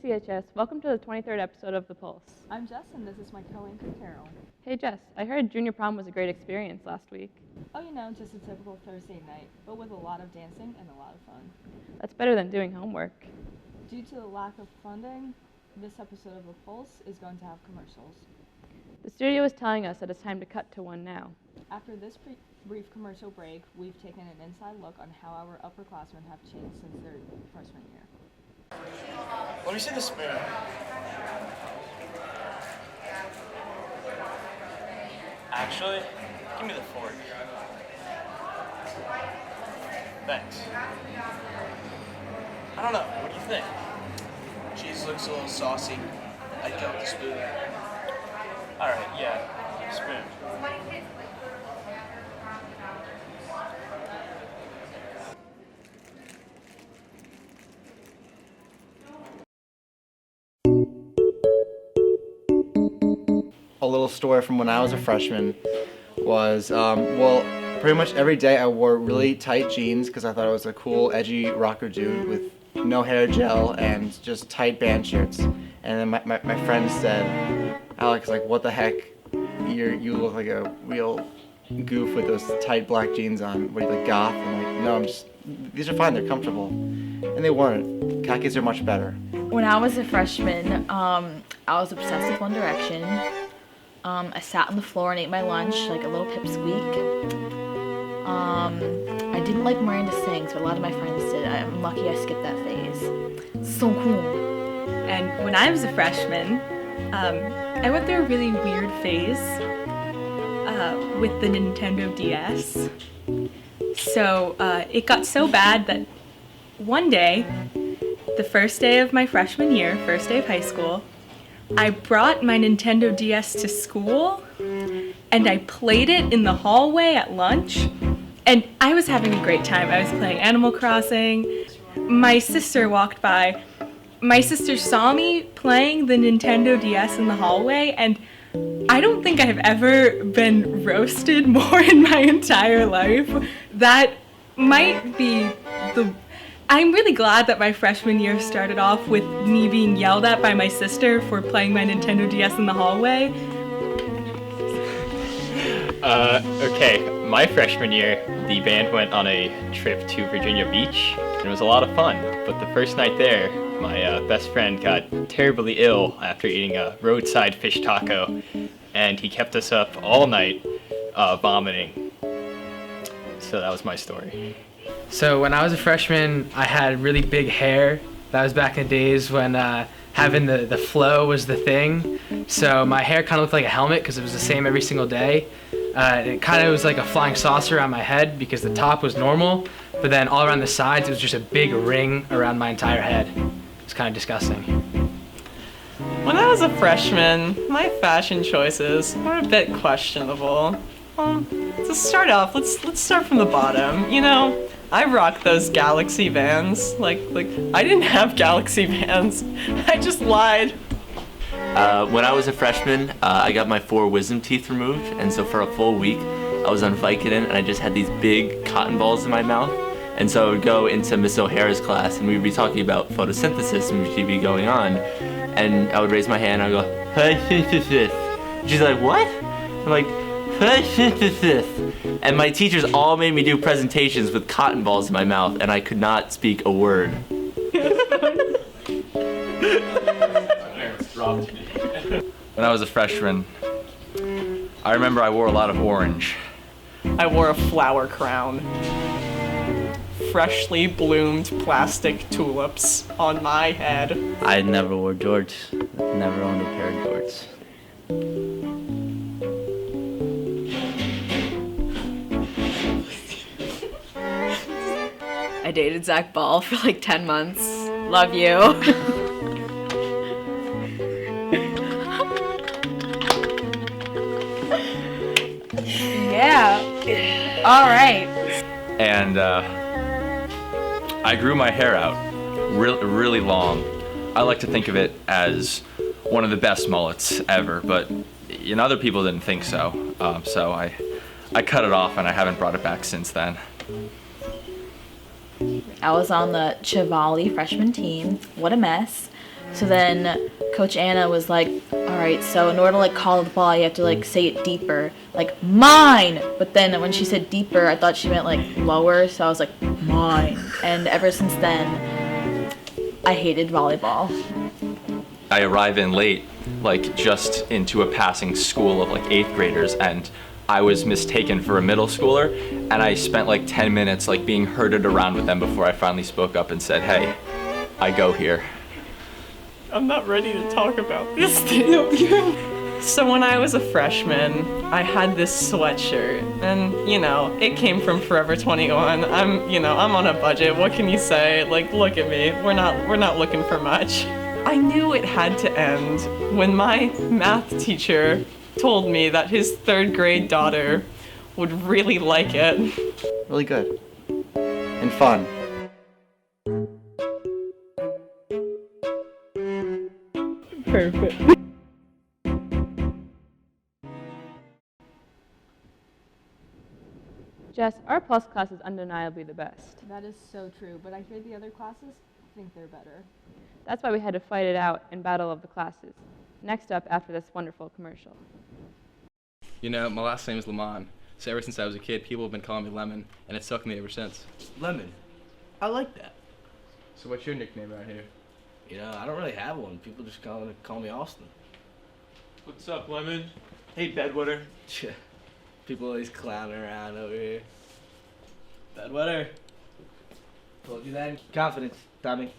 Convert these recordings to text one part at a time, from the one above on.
CHS. Welcome to the 23rd episode of The Pulse. I'm Jess, and this is my co-anchor, Carol. Hey Jess, I heard junior prom was a great experience last week. Oh, just a typical Thursday night, but with a lot of dancing and a lot of fun. That's better than doing homework. Due to the lack of funding, this episode of The Pulse is going to have commercials. The studio is telling us that it's time to cut to one now. After this brief commercial break, we've taken an inside look on how our upperclassmen have changed since their freshman year. Let me see the spoon. Actually, give me the fork. Thanks. I don't know, what do you think? Cheese looks a little saucy. I'd go with the spoon. Alright, yeah, spoon. A little story from when I was a freshman was, pretty much every day I wore really tight jeans because I thought I was a cool, edgy rocker dude with no hair gel and just tight band shirts. And then my friend said, Alex, like, what the heck? You look like a real goof with those tight black jeans on. What are you, like, goth? I'm like, no, these are fine, they're comfortable. And they weren't. Khakis are much better. When I was a freshman, I was obsessed with One Direction. I sat on the floor and ate my lunch like a little pipsqueak. I didn't like Miranda Sings, but a lot of my friends did. I'm lucky I skipped that phase. So cool. And when I was a freshman, I went through a really weird phase with the Nintendo DS. So it got so bad that one day, the first day of my freshman year, first day of high school, I brought my Nintendo DS to school and I played it in the hallway at lunch, and I was having a great time. I was playing Animal Crossing. My sister walked by. My sister saw me playing the Nintendo DS in the hallway, and I don't think I've ever been roasted more in my entire life. That might be I'm really glad that my freshman year started off with me being yelled at by my sister for playing my Nintendo DS in the hallway. Okay, my freshman year, the band went on a trip to Virginia Beach, and it was a lot of fun. But the first night there, my best friend got terribly ill after eating a roadside fish taco, and he kept us up all night vomiting. So that was my story. So when I was a freshman, I had really big hair. That was back in the days when having the flow was the thing. So my hair kind of looked like a helmet because it was the same every single day. It kind of was like a flying saucer on my head because the top was normal, but then all around the sides it was just a big ring around my entire head. It's kind of disgusting. When I was a freshman, my fashion choices were a bit questionable. To start off, let's start from the bottom. I rock those Galaxy Vans. Like I didn't have Galaxy Vans. I just lied. When I was a freshman, I got my 4 wisdom teeth removed, and so for a full week, I was on Vicodin, and I just had these big cotton balls in my mouth. And so I would go into Miss O'Hara's class, and we'd be talking about photosynthesis, and she'd be going on, and I would raise my hand, and I'd go, photosynthesis. She's like, what? I'm like, photosynthesis. And my teachers all made me do presentations with cotton balls in my mouth, and I could not speak a word. When I was a freshman, I remember I wore a lot of orange. I wore a flower crown. Freshly bloomed plastic tulips on my head. I never wore jorts. Never owned a pair of jorts. I dated Zach Ball for like 10 months. Love you. Yeah. All right. And I grew my hair out really long. I like to think of it as one of the best mullets ever, but other people didn't think so. So I cut it off, and I haven't brought it back since then. I was on the Chivali freshman team. What a mess. So then Coach Anna was like, all right, so in order to like call the ball, you have to like say it deeper, like mine. But then when she said deeper, I thought she meant like lower, so I was like mine. And ever since then, I hated volleyball. I arrive in late, like just into a passing school of like 8th graders, and I was mistaken for a middle schooler, and I spent like 10 minutes like being herded around with them before I finally spoke up and said, hey, I go here. I'm not ready to talk about this thing. So when I was a freshman, I had this sweatshirt, and you know, it came from Forever 21. I'm on a budget. What can you say? Like, look at me. We're not looking for much. I knew it had to end when my math teacher told me that his 3rd grade daughter would really like it. Really good. And fun. Perfect. Jess, our plus class is undeniably the best. That is so true, but I hear the other classes think they're better. That's why we had to fight it out in Battle of the Classes. Next up after this wonderful commercial. You know, my last name is Lamont, so ever since I was a kid, people have been calling me Lemon, and it's stuck with me ever since. Lemon. I like that. So what's your nickname around here? You know, I don't really have one. People just call me Austin. What's up, Lemon? Hey, Bedwetter. People always clowning around over here. Bedwetter. Told you that. Confidence, Tommy.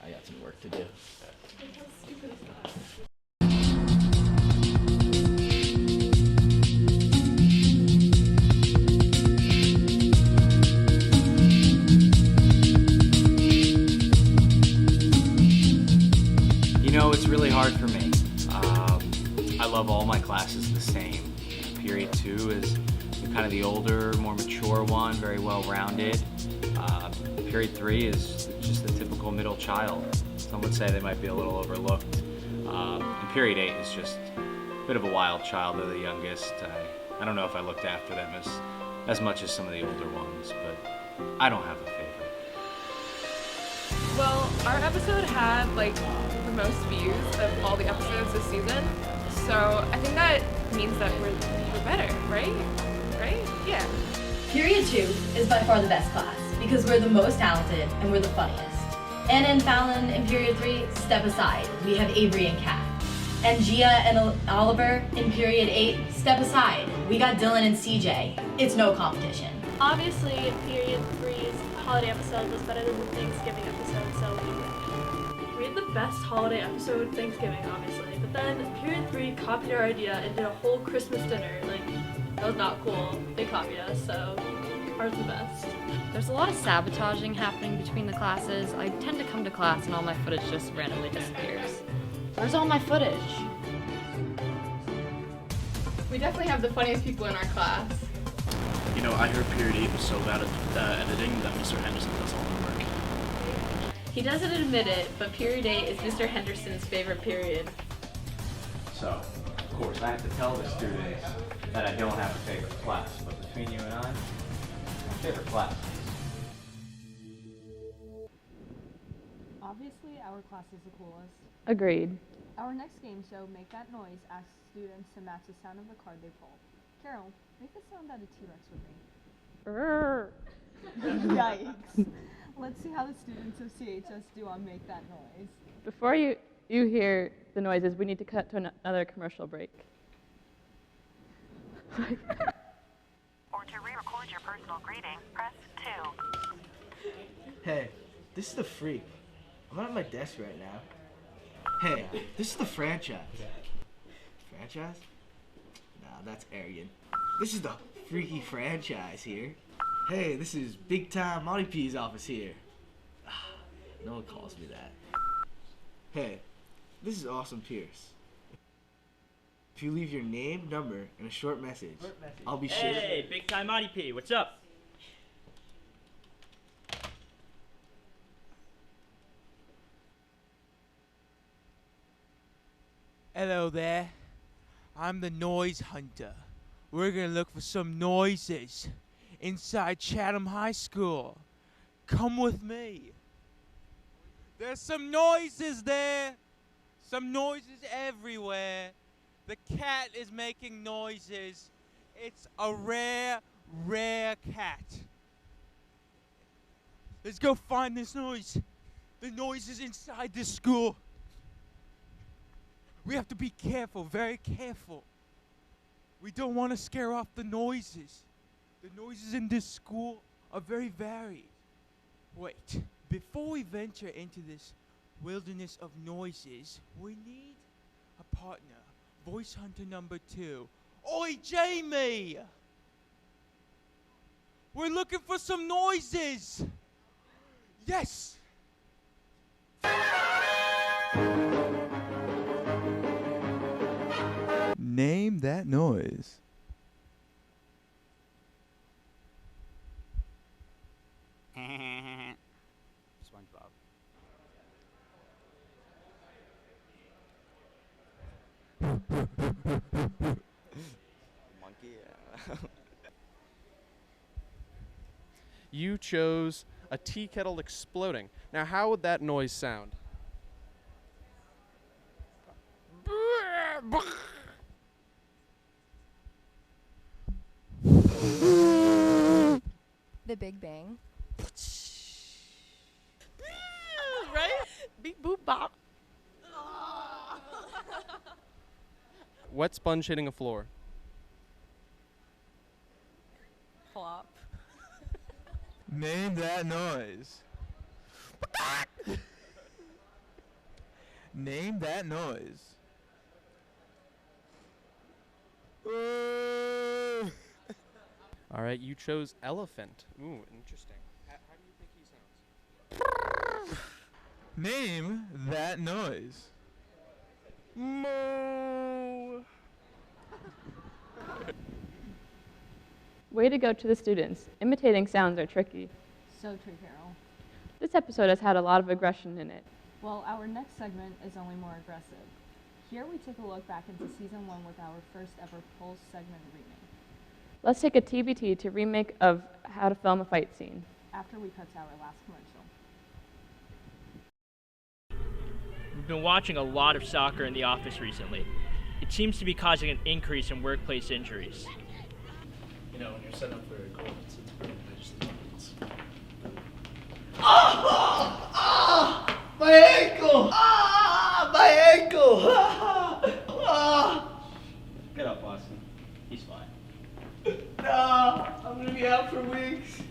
I got some work to do. You know, it's really hard for me. I love all my classes the same. Period 2 is kind of the older, more mature one, very well-rounded. Period 3 is just the typical middle child. Some would say they might be a little overlooked. And period 8 is just a bit of a wild child. They're the youngest. I don't know if I looked after them as much as some of the older ones, but I don't have a favorite. Well, our episode had like the most views of all the episodes this season, so I think that means that we're better, right? Right? Yeah. Period 2 is by far the best class because we're the most talented and we're the funniest. Anna and Fallon in period 3 step aside. We have Avery and Kat. And Gia and Oliver in period 8 step aside. We got Dylan and CJ. It's no competition. Obviously, period 3's holiday episode was better than the Thanksgiving episode, so we had the best holiday episode, Thanksgiving, obviously. But then period 3 copied our idea and did a whole Christmas dinner. Like, that was not cool. They copied us, so ours the best. There's a lot of sabotaging happening between the classes. I tend to come to class and all my footage just randomly disappears. Where's all my footage? We definitely have the funniest people in our class. You know, I heard period 8 was so bad at editing that Mr. Henderson does all the work. He doesn't admit it, but period 8 is Mr. Henderson's favorite period. So, of course, I have to tell the students that I don't have a favorite class, but between you and I, my favorite class. Obviously, our class is the coolest. Agreed. Our next game show, Make That Noise, asks students to match the sound of the card they pull. Carol, make the sound that a T-Rex would make. Yikes. Let's see how the students of CHS do on Make That Noise. Before you hear the noises, we need to cut to another commercial break. Or to re-record your personal greeting, press 2. Hey, this is the Freak. I'm at my desk right now. Hey, this is the Franchise. Franchise? Nah, that's arrogant. This is the Freaky Franchise here. Hey, this is Big Time Monty P's office here. No one calls me that. Hey, this is Awesome Pierce. If you leave your name, number, and a short message, I'll be sure. Hey, Big Time Monty P, what's up? Hello there. I'm the Noise Hunter. We're gonna look for some noises inside Chatham High School. Come with me. There's some noises there. Some noises everywhere. The cat is making noises. It's a rare, rare cat. Let's go find this noise. The noise is inside this school. We have to be careful, very careful. We don't want to scare off the noises. The noises in this school are very varied. Wait, before we venture into this wilderness of noises, we need a partner. Voice hunter number 2. Oi, Jamie! We're looking for some noises! Yes! Name that noise. SpongeBob. Monkey. You chose a tea kettle exploding. Now, how would that noise sound? The Big Bang. Right? Beep boop bop. Wet sponge hitting a floor. Flop. Name that noise. Name that noise. All right, you chose elephant. Ooh, interesting. How do you think he sounds? Name that noise. Moo. Way to go to the students. Imitating sounds are tricky. So true, Carol. This episode has had a lot of aggression in it. Well, our next segment is only more aggressive. Here we take a look back into season 1 with our first ever Pulse segment remake. Let's take a TBT to remake of how to film a fight scene. After we cut to our last commercial. We've been watching a lot of soccer in the office recently. It seems to be causing an increase in workplace injuries. You know, when you're set up for a goal, it's pretty just My ankle! My ankle! Get up, Boston. He's fine. No, I'm gonna be out for weeks.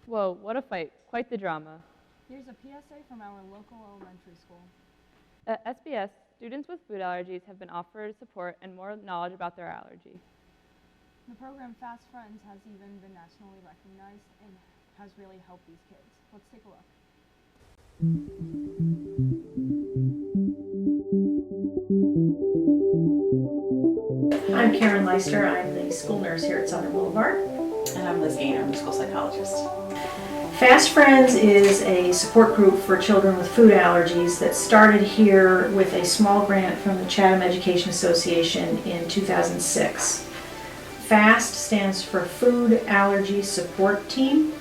Whoa, what a fight. Quite the drama. Here's a PSA from our local elementary school. At SBS, students with food allergies have been offered support and more knowledge about their allergy. The program Fast Friends has even been nationally recognized and has really helped these kids. Let's take a look. I'm Karen Leister. I'm the school nurse here at Southern Boulevard. And I'm Liz Gaynor. I'm the school psychologist. Fast Friends is a support group for children with food allergies that started here with a small grant from the Chatham Education Association in 2006. FAST stands for Food Allergy Support Team,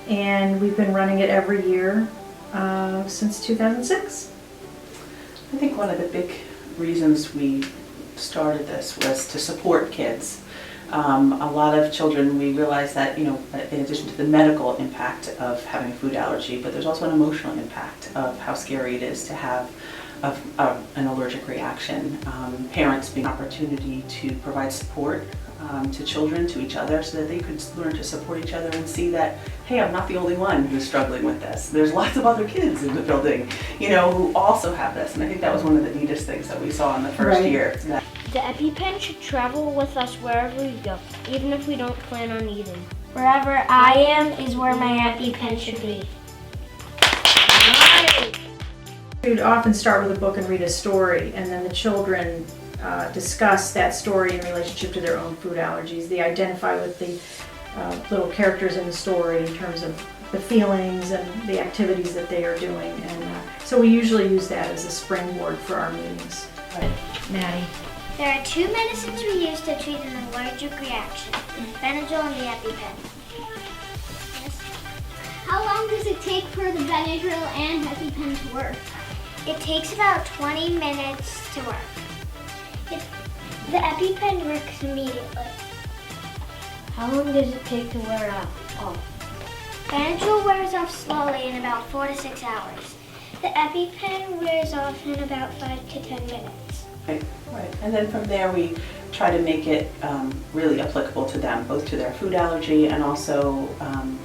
and we've been running it every year since 2006. I think one of the big reasons we started this was to support kids. A lot of children, we realize that, in addition to the medical impact of having a food allergy, but there's also an emotional impact of how scary it is to have an allergic reaction. Parents being an opportunity to provide support to children, to each other, so that they could learn to support each other and see that, hey, I'm not the only one who's struggling with this. There's lots of other kids in the building, who also have this. And I think that was one of the neatest things that we saw in the first year. The EpiPen should travel with us wherever we go, even if we don't plan on eating. Wherever I am is where my EpiPen should be. We would often start with a book and read a story, and then the children discuss that story in relationship to their own food allergies. They identify with the little characters in the story in terms of the feelings and the activities that they are doing, and so we usually use that as a springboard for our meetings. Maddie. There are two medicines we use to treat an allergic reaction, Benadryl and the EpiPen. Yes. How long does it take for the Benadryl and EpiPen to work? It takes about 20 minutes to work. The EpiPen works immediately. How long does it take to wear off? Benadryl wears off slowly in about 4 to 6 hours. The EpiPen wears off in about 5 to 10 minutes. Right. And then from there we try to make it really applicable to them, both to their food allergy and also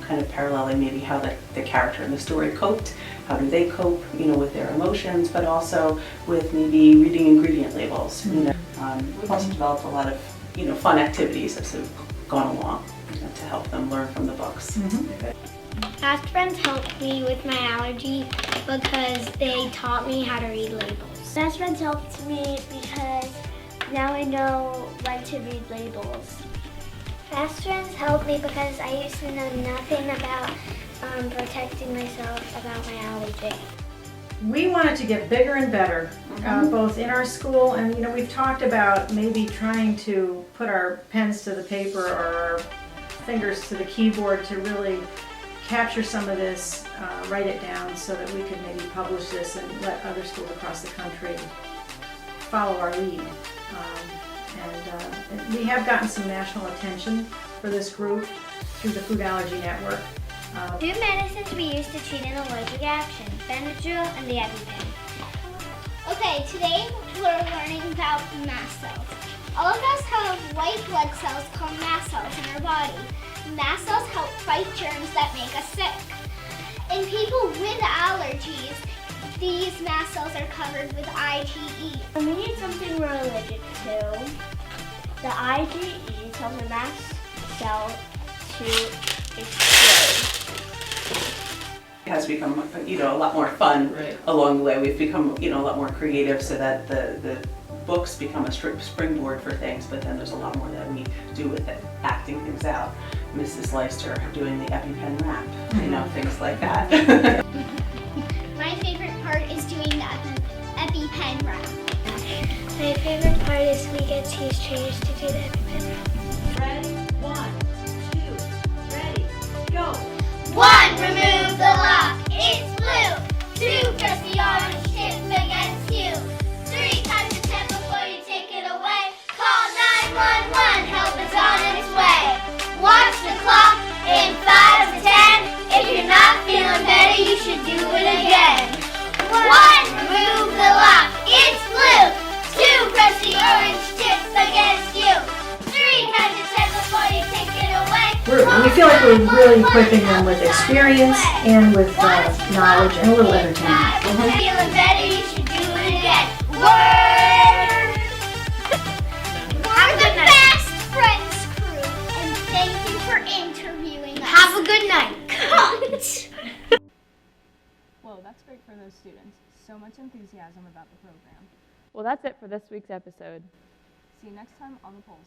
kind of paralleling maybe how the character in the story coped. How do they cope, with their emotions, but also with maybe reading ingredient labels. We've also developed a lot of, fun activities as we've gone along to help them learn from the books. Fast Friends helped me with my allergy because they taught me how to read labels. Fast Friends helped me because now I know when to read labels. Fast Friends helped me because I used to know nothing about protecting myself about my allergy. We wanted to get bigger and better, both in our school and, we've talked about maybe trying to put our pens to the paper or our fingers to the keyboard to really capture some of this, write it down so that we could maybe publish this and let other schools across the country follow our lead. And we have gotten some national attention for this group through the Food Allergy Network. Two medicines we use to treat an allergic reaction, Benadryl and the EpiPen. Okay, today we're learning about mast cells. All of us have white blood cells called mast cells in our body. Mast cells help fight germs that make us sick. In people with allergies, these mast cells are covered with IgE. We need something we're allergic to. The IgE tells the mast cell to explode. It has become, a lot more fun along the way. We've become, a lot more creative so that the books become a springboard for things, but then there's a lot more that we do with it, acting things out. Mrs. Leister doing the EpiPen rap, things like that. My favorite part is doing the EpiPen rap. My favorite part is we get to use trainers to do the EpiPen rap. Ready? 1, 2, ready, go. 1, remove the lock, it's blue. 2, press the orange tip against you. 3, touch the tip before you take it away. Call 911, help is on its way. Watch the clock in 5 to 10. If you're not feeling better, you should do it again. 1, remove the lock, it's blue. 2, press the orange tip against you. 3, we feel like we're really equipping them with experience and with knowledge and a little entertainment. Feeling better, you should do it again. Word! We're the best friends crew, and thank you for interviewing us. Have a good night. Cut! Whoa, that's great for those students. So much enthusiasm about the program. Well, that's it for this week's episode. See you next time on The Pulse.